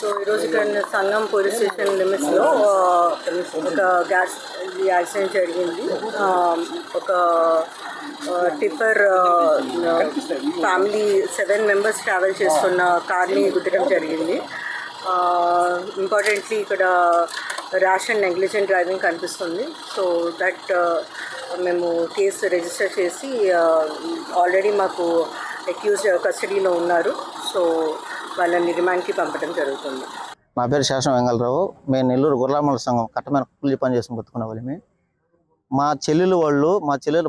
So ఈరోజు ఇక్కడ సంగం police station లిమిట్స్లో ఒక గ్యాస్ యాక్సిడెంట్ జరిగింది. ఒక టిప్పర్ ఫ్యామిలీ 7 members ట్రావెల్ చేస్తున్న కార్ని గుద్దడం జరిగింది. ఇంపార్టెంట్లీ ఇక్కడ ర్యాష్ అండ్ నెగ్లిజెంట్ డ్రైవింగ్ కనిపిస్తుంది. సో దట్ మేము కేసు రిజిస్టర్ చేసి ఆల్రెడీ మాకు అక్యూజ్డ్ కస్టడీలో ఉన్నారు. సో వాళ్ళని రిమాండ్కి పంపడం జరుగుతుంది. నా పేరు శేషం వెంగళరావు. మేము నెల్లూరు గుర్రామల సంఘం కట్టమైన కూలి పని చేసుకుని బతుకునే వాళ్ళమే. మా చెల్లెలు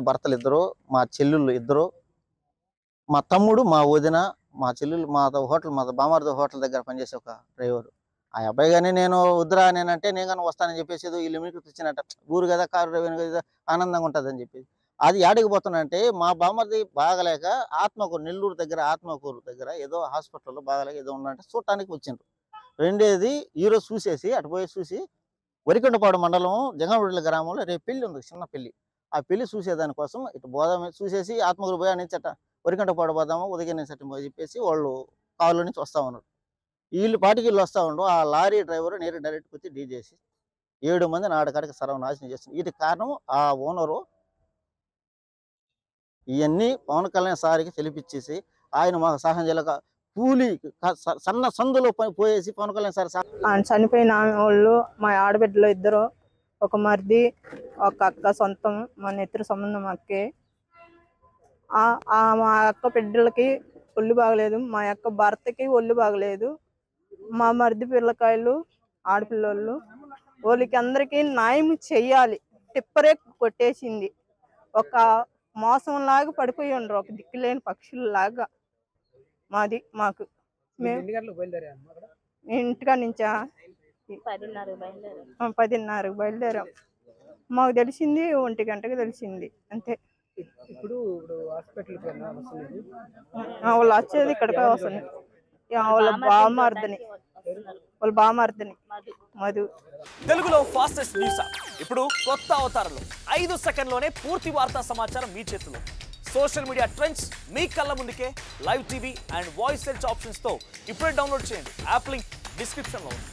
భర్తలు ఇద్దరు, మా చెల్లెళ్ళు ఇద్దరు, మా తమ్ముడు, మా వదిన, మా చెల్లెలు మా బామార్ది హోటల్ దగ్గర పనిచేసే ఒక డ్రైవరు. ఆ అబ్బాయి కానీ నేను వద్దురా నేనంటే నేను కానీ వస్తానని చెప్పేసి ఈ లిమిట్కి తెచ్చినట్ట ఊరు కదా కారు డ్రైవర్ కదా ఆనందంగా ఉంటుందని చెప్పేసి అది యాడికి పోతున్నంటే మా బామర్ది బాగలేక నెల్లూరు దగ్గర ఆత్మకూరు దగ్గర ఏదో హాస్పిటల్లో బాగలేక ఏదో ఉన్నట్టే చూడటానికి వచ్చిండ్రు. రెండేది ఈరోజు చూసేసి అటు పోయి చూసి వరికొండపాడు మండలం జంగంపల్లి గ్రామంలో రేపు పెళ్లి ఉంది, చిన్న పెళ్లి. ఆ పెళ్లి చూసేదానికోసం ఇటు పోదాం చూసేసి ఆత్మకూరు పోయా నుంచి అట్ట వరికొండపాడు పోదాము ఉదయం నుంచి అట్ట చెప్పేసి వాళ్ళు కారులో నుంచి వస్తూ ఉన్నారు. వీళ్ళు వస్తూ ఉండు. ఆ లారీ డ్రైవర్ నేరు డైరెక్ట్కి వచ్చి డీ చేసి 7 మందిని ఆడకాడికి సర్వనాశనం చేస్తుంది. వీటికి కారణం ఆ ఓనరు ఇవన్నీ పవన్ కళ్యాణ్ సార్కి తెలిపిచ్చేసి ఆయన మాకు సహాయం చేయలేక కూలి సన్న సందులో పోయేసి పవన్ కళ్యాణ్ సార్ చనిపోయిన వాళ్ళు మా ఆడబిడ్డలు ఇద్దరు, ఒక మరిది ఒక అక్క, సొంతం మా నెత్తురు సంబంధం అక్కే. మా అక్క బిడ్డలకి ఒళ్ళు బాగలేదు, మా అక్క భర్తకి ఒళ్ళు బాగలేదు. మా మరిది పిల్లకాయలు ఆడపిల్లలు వాళ్ళకి అందరికీ న్యాయం చెయ్యాలి. టిప్పరే కొట్టేసింది. ఒక మోసంలాగా పడిపోయి ఉండరు, ఒక దిక్కులేని పక్షుల్లాగా. మాకు ఇంటికా నుంచా 10:30కి బయలుదేరాం. మాకు తెలిసింది 1 గంటకి తెలిసింది అంతే. ఇప్పుడు వాళ్ళు వచ్చేది ఇక్కడికే వస్తుంది. వాళ్ళ బామర్దని మధు. తెలుగులో ఫాస్టెస్ట్ న్యూస్ ఇప్పుడు కొత్త అవతారంలో 5 సెకండ్లోనే పూర్తి వార్తా సమాచారం మీ చేతిలో. సోషల్ మీడియా ట్రెండ్స్ మీ కళ్ళ ముందుకే live TV and voice search options తో ఇప్పుడే డౌన్లోడ్ చేయండి. యాప్ లింక్ డిస్క్రిప్షన్ లో ఉంది.